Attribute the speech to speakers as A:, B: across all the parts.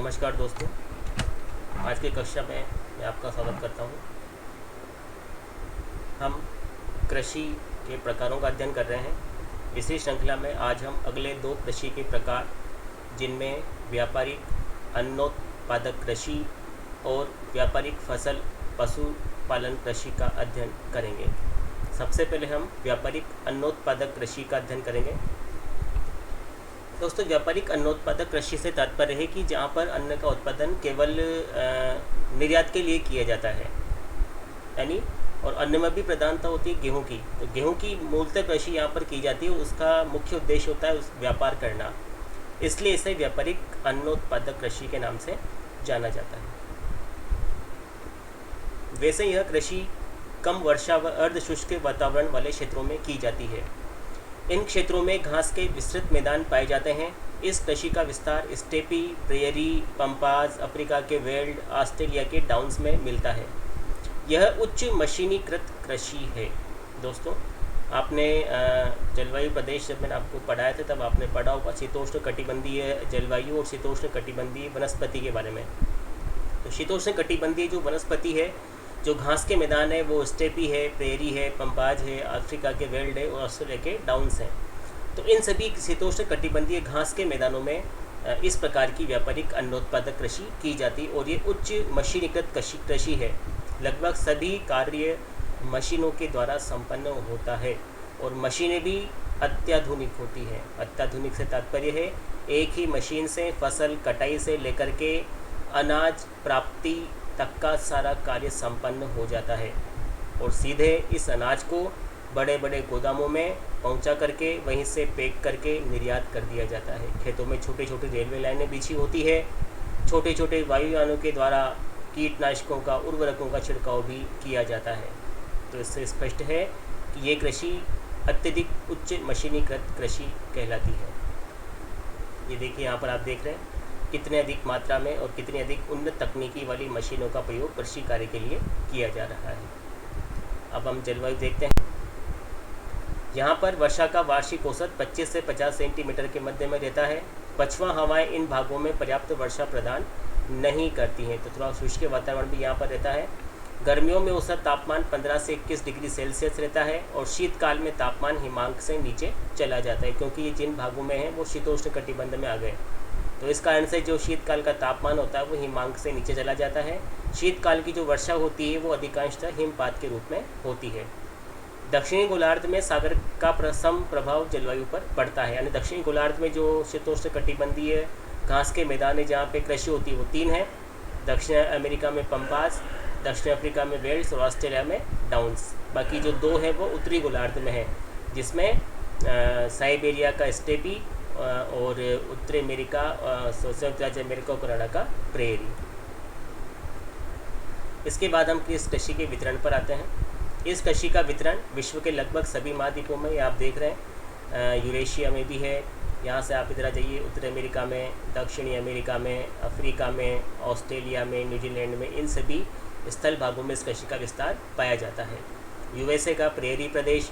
A: नमस्कार दोस्तों, आज की कक्षा में मैं आपका स्वागत करता हूँ। हम कृषि के प्रकारों का अध्ययन कर रहे हैं। इसी श्रृंखला में आज हम अगले दो कृषि के प्रकार, जिनमें व्यापारिक अन्नोत्पादक कृषि और व्यापारिक फसल पशुपालन कृषि का अध्ययन करेंगे। सबसे पहले हम व्यापारिक अन्नोत्पादक कृषि का अध्ययन करेंगे। दोस्तों, व्यापारिक अन्नोत्पादक कृषि से तात्पर्य है कि जहाँ पर अन्न का उत्पादन केवल निर्यात के लिए किया जाता है, यानी और अन्न में भी प्रधानता होती है गेहूं की। तो गेहूं की मूलतः कृषि यहाँ पर की जाती है, उसका मुख्य उद्देश्य होता है उस व्यापार करना, इसलिए इसे व्यापारिक अन्नोत्पादक कृषि के नाम से जाना जाता है। वैसे यह कृषि कम वर्षा व अर्ध शुष्क वातावरण वाले क्षेत्रों में की जाती है। इन क्षेत्रों में घास के विस्तृत मैदान पाए जाते हैं। इस कृषि का विस्तार स्टेपी, प्रेयरी, पंपाज, अफ्रीका के वेल्ड, ऑस्ट्रेलिया के डाउन्स में मिलता है। यह उच्च मशीनीकृत कृषि है। दोस्तों, आपने जलवायु प्रदेश जब मैंने आपको पढ़ाया था तब आपने पढ़ा होगा शीतोष्ण कटिबंधीय जलवायु और शीतोष्ण कटिबंधीय वनस्पति के बारे में। तो शीतोष्ण कटिबंधीय जो वनस्पति है, जो घास के मैदान है, वो स्टेपी है, प्रेरी है, पंपाज है, अफ्रीका के वेल्ड है और ऑस्ट्रेलिया के डाउन्स हैं। तो इन सभी शीतोष्ण कटिबंधीय घास के मैदानों में इस प्रकार की व्यापारिक अन्नोत्पादक कृषि की जाती और ये उच्च मशीनीकृत कृषि है। लगभग सभी कार्य मशीनों के द्वारा संपन्न होता है और मशीनें भी अत्याधुनिक होती हैं। अत्याधुनिक से तात्पर्य है एक ही मशीन से फसल कटाई से लेकर के अनाज प्राप्ति तक का सारा कार्य संपन्न हो जाता है और सीधे इस अनाज को बड़े बड़े गोदामों में पहुंचा करके वहीं से पैक करके निर्यात कर दिया जाता है। खेतों में छोटी छोटी रेलवे लाइनें बिछी होती है। छोटे छोटे वायुयानों के द्वारा कीटनाशकों का, उर्वरकों का छिड़काव भी किया जाता है। तो इससे स्पष्ट है कि ये कृषि अत्यधिक उच्च मशीनीकृत कृषि कहलाती है। ये देखिए, यहाँ पर आप देख रहे हैं कितने अधिक मात्रा में और कितनी अधिक उन्नत तकनीकी वाली मशीनों का प्रयोग कृषि कार्य के लिए किया जा रहा है। अब हम जलवायु देखते हैं। यहाँ पर वर्षा का वार्षिक औसत 25 से 50 सेंटीमीटर के मध्य में रहता है। पछुआ हवाएं इन भागों में पर्याप्त वर्षा प्रदान नहीं करती हैं, तो थोड़ा शुष्क वातावरण भी यहाँ पर रहता है। गर्मियों में औसत तापमान 15 से 21 डिग्री सेल्सियस रहता है और शीतकाल में तापमान हिमांक से नीचे चला जाता है, क्योंकि ये जिन भागों में हैं वो शीतोष्ण कटिबंध में आ गए। तो इस कारण से जो शीतकाल का तापमान होता है वो हिमांक से नीचे चला जाता है। शीतकाल की जो वर्षा होती है वो अधिकांशतः हिमपात के रूप में होती है। दक्षिणी गोलार्ध में सागर का सम प्रभाव जलवायु पर पड़ता है, यानी दक्षिणी गोलार्ध में जो शीतोष्ण कटिबंधीय घास के मैदान है जहाँ पे कृषि होती है वो 3 है। दक्षिण अमेरिका में पंपास, दक्षिण अफ्रीका में वेल्ड्स और ऑस्ट्रेलिया में डाउन्स। बाकी जो 2 है वो उत्तरी गोलार्ध में है, जिसमें साइबेरिया का स्टेपी और उत्तरी अमेरिका, संयुक्त राज्य अमेरिका और कनाडा का प्रेरी। इसके बाद हम इस कृषि के वितरण पर आते हैं। इस कृषि का वितरण विश्व के लगभग सभी महाद्वीपों में आप देख रहे हैं। यूरेशिया में भी है, यहाँ से आप इधर आ जाइए, उत्तरी अमेरिका में, दक्षिणी अमेरिका में, अफ्रीका में, ऑस्ट्रेलिया में, न्यूजीलैंड में, इन सभी स्थल भागों में इस कृषि का विस्तार पाया जाता है। यूएसए का प्रेरी प्रदेश,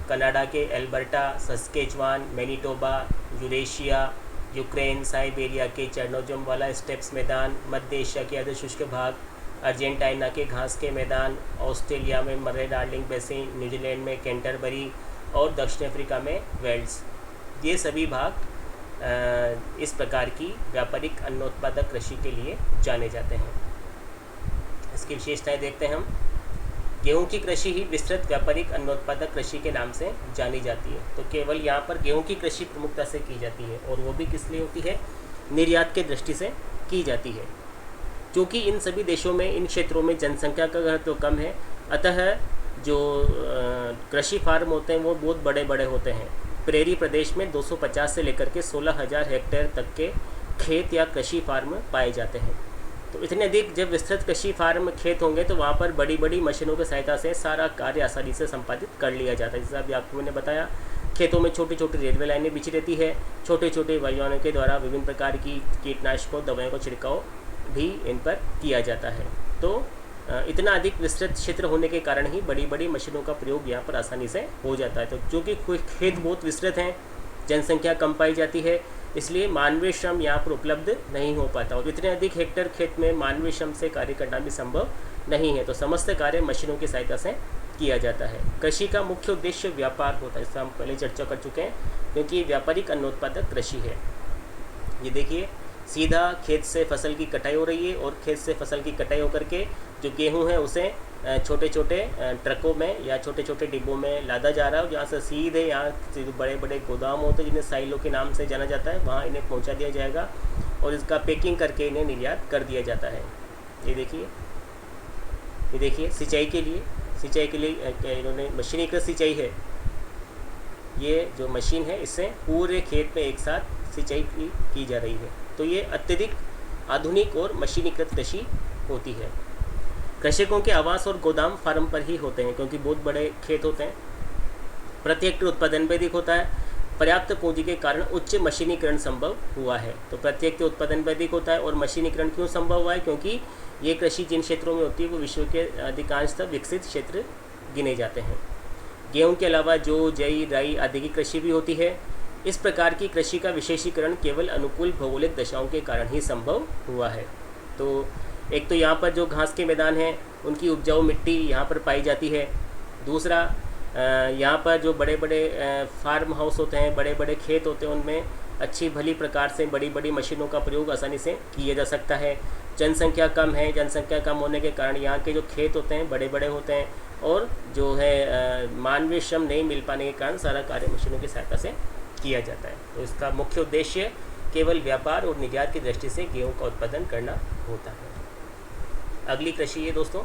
A: कनाडा के Alberta, Saskatchewan, Manitoba, Eurasia, Ukraine, Siberia के चेरनोजुम वाला स्टेप्स मैदान, मध्य एशिया के अर्धशुष्क भाग, अर्जेंटीना के घास के मैदान, ऑस्ट्रेलिया में मर्रे डार्लिंग बेसिन, न्यूजीलैंड में कैंटरबरी और दक्षिण अफ्रीका में वेल्स, ये सभी भाग इस प्रकार की व्यापारिक अन्नोत्पादक कृषि के लिए जाने जाते हैं। इसकी विशेषताएं देखते हैं हम। गेहूं की कृषि ही विस्तृत व्यापारिक अन्नोत्पादक कृषि के नाम से जानी जाती है। तो केवल यहाँ पर गेहूं की कृषि प्रमुखता से की जाती है और वो भी किस लिए होती है? निर्यात के दृष्टि से की जाती है। क्योंकि इन सभी देशों में, इन क्षेत्रों में जनसंख्या का घनत्व तो कम है, अतः जो कृषि फार्म होते हैं वो बहुत बड़े बड़े होते हैं। प्रेरी प्रदेश में 250 से लेकर के 16,000 हेक्टेयर तक के खेत या कृषि फार्म पाए जाते हैं। तो इतने अधिक जब विस्तृत कृषि फार्म खेत होंगे तो वहाँ पर बड़ी बड़ी मशीनों की सहायता से सारा कार्य आसानी से संपादित कर लिया जाता है। जैसा अभी आपको मैंने बताया, खेतों में छोटी छोटी रेलवे लाइनें बिछी रहती है। छोटे छोटे वायुयानों के द्वारा विभिन्न प्रकार की कीटनाशकों, दवाओं का छिड़काव भी इन पर किया जाता है। तो इतना अधिक विस्तृत क्षेत्र होने के कारण ही बड़ी बड़ी मशीनों का प्रयोग यहाँ पर आसानी से हो जाता है। तो चूँकि खेत बहुत विस्तृत हैं, जनसंख्या कम पाई जाती है, इसलिए मानवीय श्रम यहाँ पर उपलब्ध नहीं हो पाता और इतने अधिक हेक्टेयर खेत में मानवीय श्रम से कार्य करना भी संभव नहीं है। तो समस्त कार्य मशीनों की सहायता से किया जाता है। कृषि का मुख्य उद्देश्य व्यापार होता है, इसका हम पहले चर्चा कर चुके हैं, क्योंकि व्यापारिक अन्नोत्पादक कृषि है। ये देखिए, सीधा खेत से फसल की कटाई हो रही है और खेत से फसल की कटाई होकर के जो गेहूँ है उसे छोटे छोटे ट्रकों में या छोटे छोटे डिब्बों में लादा जा रहा है, जहाँ से सीधे यहाँ बड़े बड़े गोदाम होते हैं जिन्हें साइलों के नाम से जाना जाता है, वहाँ इन्हें पहुँचा दिया जाएगा और इसका पैकिंग करके इन्हें निर्यात कर दिया जाता है। ये देखिए सिंचाई के लिए इन्होंने मशीनीकृत सिंचाई है। ये जो मशीन है इससे पूरे खेत में एक साथ सिंचाई की जा रही है। तो ये अत्यधिक आधुनिक और मशीनीकृत कृषि होती है। कृषकों के आवास और गोदाम फार्म पर ही होते हैं, क्योंकि बहुत बड़े खेत होते हैं। प्रति हेक्टेयर उत्पादन भी अधिक होता है। पर्याप्त पूंजी के कारण उच्च मशीनीकरण संभव हुआ है। तो प्रति हेक्टेयर उत्पादन भी अधिक होता है। और मशीनीकरण क्यों संभव हुआ है? क्योंकि ये कृषि जिन क्षेत्रों में होती है वो विश्व के अधिकांशतः विकसित क्षेत्र गिने जाते हैं। गेहूं के अलावा जौ, जई, राई आदि की कृषि भी होती है। इस प्रकार की कृषि का विशेषीकरण केवल अनुकूल भौगोलिक दशाओं के कारण ही संभव हुआ है। तो एक तो यहाँ पर जो घास के मैदान हैं उनकी उपजाऊ मिट्टी यहाँ पर पाई जाती है। दूसरा, यहाँ पर जो बड़े बड़े फार्म हाउस होते हैं, बड़े बड़े खेत होते हैं, उनमें अच्छी भली प्रकार से बड़ी बड़ी मशीनों का प्रयोग आसानी से किया जा सकता है। जनसंख्या कम है, जनसंख्या कम होने के कारण यहाँ के जो खेत होते हैं बड़े बड़े होते हैं और जो है मानवीय श्रम नहीं मिल पाने के कारण सारा कार्य मशीनों की सहायता से किया जाता है। तो इसका मुख्य उद्देश्य केवल व्यापार और निर्यात की दृष्टि से गेहूं का उत्पादन करना होता है। अगली कृषि है दोस्तों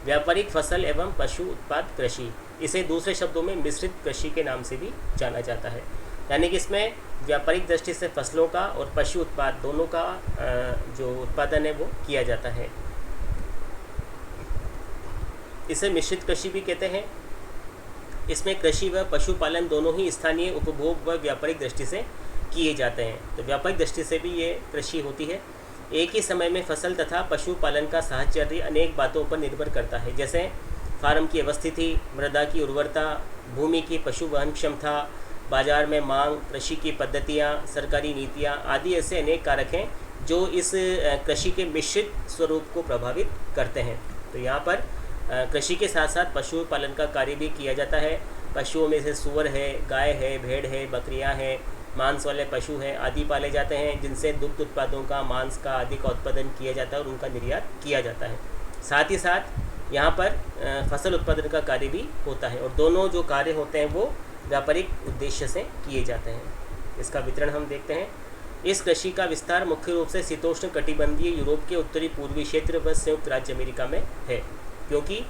A: व्यापारिक फसल एवं पशु उत्पाद कृषि। इसे दूसरे शब्दों में मिश्रित कृषि के नाम से भी जाना जाता है। यानी कि इसमें व्यापारिक दृष्टि से फसलों का और पशु उत्पाद दोनों का जो उत्पादन है वो किया जाता है। इसे मिश्रित कृषि भी कहते हैं। इसमें कृषि व पशुपालन दोनों ही स्थानीय उपभोग व व्यापारिक दृष्टि से किए जाते हैं। तो व्यापारिक दृष्टि से भी ये कृषि होती है। एक ही समय में फसल तथा पशुपालन का साहचर्य अनेक बातों पर निर्भर करता है, जैसे फार्म की अवस्थिति, मृदा की उर्वरता, भूमि की पशु वहन क्षमता, बाजार में मांग, कृषि की पद्धतियाँ, सरकारी नीतियाँ आदि ऐसे अनेक कारक हैं जो इस कृषि के मिश्रित स्वरूप को प्रभावित करते हैं। तो यहाँ पर कृषि के साथ साथ पशुपालन का कार्य भी किया जाता है। पशुओं में से सूअर है, गाय है, भेड़ है, बकरियां हैं, मांस वाले पशु हैं आदि पाले जाते हैं, जिनसे दुग्ध उत्पादों का, मांस का आदि का उत्पादन किया जाता है और उनका निर्यात किया जाता है। साथ ही साथ यहाँ पर फसल उत्पादन का कार्य भी होता है और दोनों जो कार्य होते हैं वो व्यापारिक उद्देश्य से किए जाते हैं। इसका वितरण हम देखते हैं। इस कृषि का विस्तार मुख्य रूप से शीतोष्ण कटिबंधीय यूरोप के उत्तरी पूर्वी क्षेत्र व संयुक्त राज्य अमेरिका में है, क्योंकि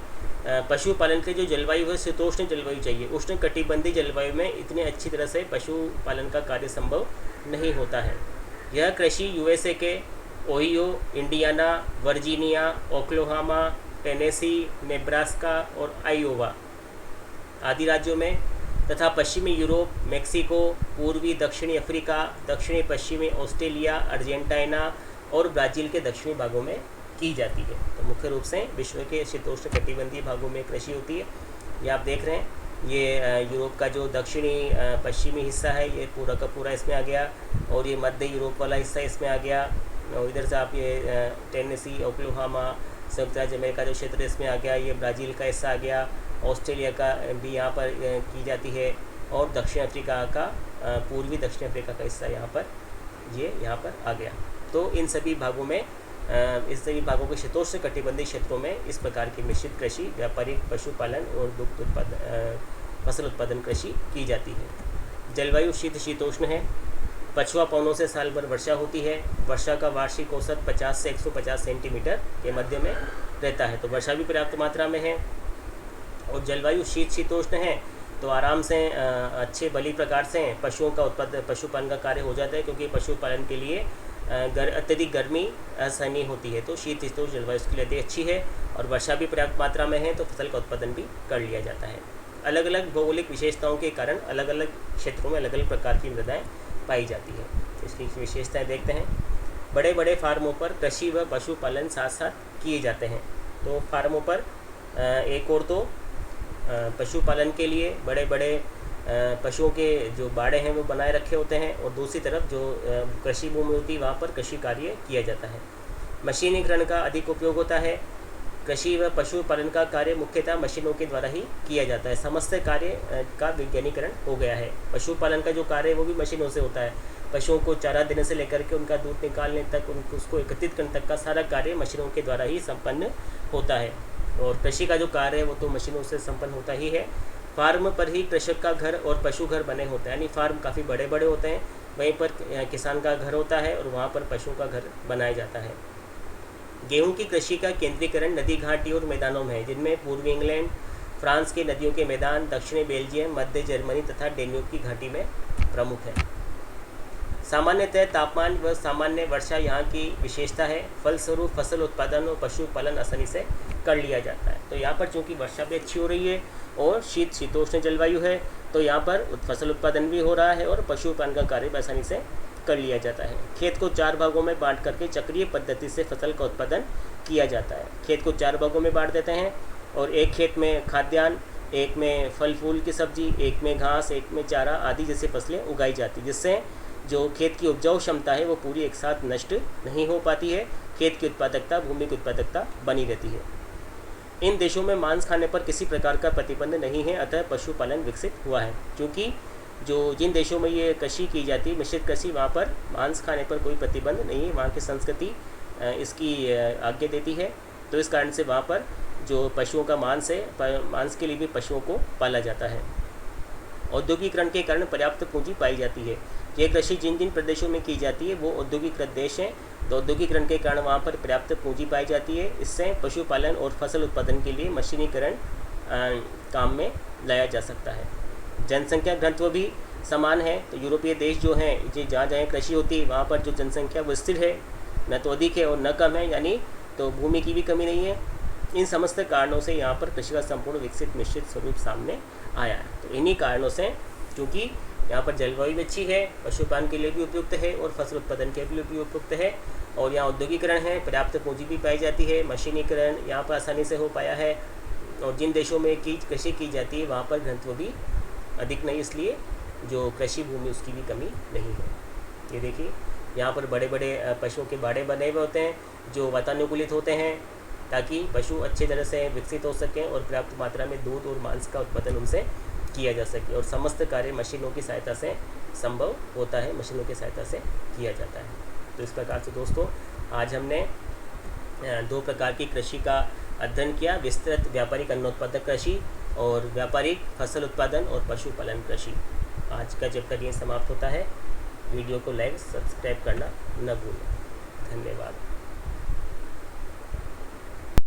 A: पशुपालन के जो जलवायु है शीतोष्ण जलवायु चाहिए। उष्ण कटिबंधीय जलवायु में इतने अच्छी तरह से पशुपालन का कार्य संभव नहीं होता है। यह कृषि यूएसए के Ohio, Indiana, Virginia, Oklahoma, Tennessee, Nebraska और आयोवा आदि राज्यों में तथा पश्चिमी यूरोप, मेक्सिको, पूर्वी दक्षिणी अफ्रीका, दक्षिणी पश्चिमी ऑस्ट्रेलिया, अर्जेंटीना और ब्राज़ील के दक्षिणी भागों में की जाती है। तो मुख्य रूप से विश्व के शीतोष्ण कटिबंधीय भागों में कृषि होती है। ये आप देख रहे हैं, ये यूरोप का जो दक्षिणी पश्चिमी हिस्सा है ये पूरा का पूरा इसमें आ गया और ये मध्य यूरोप वाला हिस्सा इसमें आ गया और इधर से आप ये टेनेसी, ओक्लाहोमा, संयुक्त राज्य अमेरिका जो क्षेत्र इसमें आ गया, ये ब्राज़ील का हिस्सा आ गया, ऑस्ट्रेलिया का भी यहाँ पर की जाती है और दक्षिण अफ्रीका का पूर्वी दक्षिण अफ्रीका का हिस्सा यहाँ पर आ गया। तो इन सभी भागों में के शीतोष्ण कटिबंधीय क्षेत्रों में इस प्रकार की मिश्रित कृषि, व्यापारिक, पशुपालन और दुग्ध उत्पादन, फसल उत्पादन कृषि की जाती है। जलवायु शीतोष्ण है। पछुआ पवनों से साल भर वर्षा होती है। वर्षा का वार्षिक औसत 50 से 150 सेंटीमीटर के मध्य में रहता है। तो वर्षा भी पर्याप्त मात्रा में है और जलवायु शीतोष्ण है तो आराम से अच्छे भली प्रकार से पशुओं का पशुपालन का कार्य हो जाता है, क्योंकि पशुपालन के लिए अत्यधिक गर्मी असहनीय होती है। तो शीतोष्ण जलवायु उसके लिए अच्छी है और वर्षा भी पर्याप्त मात्रा में है तो फसल का उत्पादन भी कर लिया जाता है। अलग अलग भौगोलिक विशेषताओं के कारण अलग अलग क्षेत्रों में अलग अलग प्रकार की मृदाएँ पाई जाती है। इसकी विशेषताएँ देखते हैं। बड़े बड़े फार्मों पर कृषि व पशुपालन साथ साथ किए जाते हैं। तो फार्मों पर एक और तो पशुपालन के लिए बड़े बड़े पशुओं के जो बाड़े हैं वो बनाए रखे होते हैं, और दूसरी तरफ जो कृषि भूमि होती है वहाँ पर कृषि कार्य किया जाता है। मशीनीकरण का अधिक उपयोग होता है। कृषि व पशुपालन का कार्य मुख्यतः मशीनों के द्वारा ही किया जाता है। समस्त कार्य का वैज्ञानिकरण हो गया है। पशुपालन का जो कार्य है वो भी मशीनों से होता है। पशुओं को चारा देने से लेकर के उनका दूध निकालने तक, उसको एकत्रित करने तक का सारा कार्य मशीनों के द्वारा ही संपन्न होता है। और कृषि का जो कार्य है वो तो मशीनों से संपन्न होता ही है। फार्म पर ही कृषक का घर और पशु घर बने होते हैं, यानी फार्म काफ़ी बड़े बड़े होते हैं, वहीं पर किसान का घर होता है और वहाँ पर पशुओं का घर बनाया जाता है। गेहूं की कृषि का केंद्रीकरण नदी घाटी और मैदानों में है, जिनमें पूर्वी इंग्लैंड, फ्रांस के नदियों के मैदान, दक्षिणी बेल्जियम, मध्य जर्मनी तथा डेन्यूब की घाटी में प्रमुख है। सामान्यतः तापमान व सामान्य वर्षा यहाँ की विशेषता है। फलस्वरूप फसल उत्पादन और पशुपालन आसानी से कर लिया जाता है। तो यहाँ पर चूँकि वर्षा भी अच्छी हो रही है और शीतोष्ण जलवायु है, तो यहाँ पर फसल उत्पादन भी हो रहा है और पशुपालन का कार्य भी आसानी से कर लिया जाता है। खेत को 4 भागों में बांट करके चक्रीय पद्धति से फसल का उत्पादन किया जाता है। खेत को 4 भागों में बांट देते हैं, और एक खेत में खाद्यान्न, एक में फल फूल की सब्जी, एक में घास, एक में चारा आदि जैसी फसलें उगाई जाती, जिससे जो खेत की उपजाऊ क्षमता है वो पूरी एक साथ नष्ट नहीं हो पाती है। खेत की उत्पादकता, भूमि की उत्पादकता बनी रहती है। इन देशों में मांस खाने पर किसी प्रकार का प्रतिबंध नहीं है, अतः पशुपालन विकसित हुआ है। क्योंकि जिन देशों में ये कृषि की जाती है, मिश्रित कृषि, वहाँ पर मांस खाने पर कोई प्रतिबंध नहीं है, वहाँ की संस्कृति इसकी आज्ञा देती है। तो इस कारण से वहाँ पर जो पशुओं का मांस है, मांस के लिए भी पशुओं को पाला जाता है। औद्योगिकरण के कारण पर्याप्त पूंजी पाई जाती है। ये कृषि जिन जिन प्रदेशों में की जाती है वो औद्योगिकृत देश हैं, तो औद्योगिकरण के कारण वहाँ पर पर्याप्त पूंजी पाई जाती है। इससे पशुपालन और फसल उत्पादन के लिए मशीनीकरण काम में लाया जा सकता है। जनसंख्या घनत्व भी समान है। तो यूरोपीय देश जो हैं, जहाँ जहाँ कृषि होती है वहाँ पर जो जनसंख्या वो स्थिर है, न तो अधिक है और न कम है, यानी तो भूमि की भी कमी नहीं है। इन समस्त कारणों से यहाँ पर कृषि का संपूर्ण विकसित मिश्रित स्वरूप सामने आया है। तो इन्हीं कारणों से, क्योंकि यहाँ पर जलवायु भी अच्छी है, पशुपालन के लिए भी उपयुक्त है और फसल उत्पादन के लिए भी उपयुक्त है, और यहाँ औद्योगिकरण है, पर्याप्त पूंजी भी पाई जाती है, मशीनीकरण यहाँ पर आसानी से हो पाया है, और जिन देशों में कृषि की जाती है वहाँ पर घनत्व भी अधिक नहीं, इसलिए जो कृषि भूमि उसकी भी कमी नहीं है। ये देखिए, यहाँ पर बड़े बड़े पशुओं के बाड़े बने हुए होते हैं जो वातानुकूलित होते हैं, ताकि पशु अच्छे तरह से विकसित हो सकें और पर्याप्त मात्रा में दूध और मांस का उत्पादन उनसे किया जा सके। और समस्त कार्य मशीनों की सहायता से संभव होता है, मशीनों की सहायता से किया जाता है। तो इस प्रकार से दोस्तों, आज हमने 2 प्रकार की कृषि का अध्ययन किया, विस्तृत व्यापारिक अन्नोत्पादक कृषि और व्यापारिक फसल उत्पादन और पशुपालन कृषि। आज का चैप्टर ये समाप्त होता है। वीडियो को लाइक, सब्सक्राइब करना न भूलें। धन्यवाद।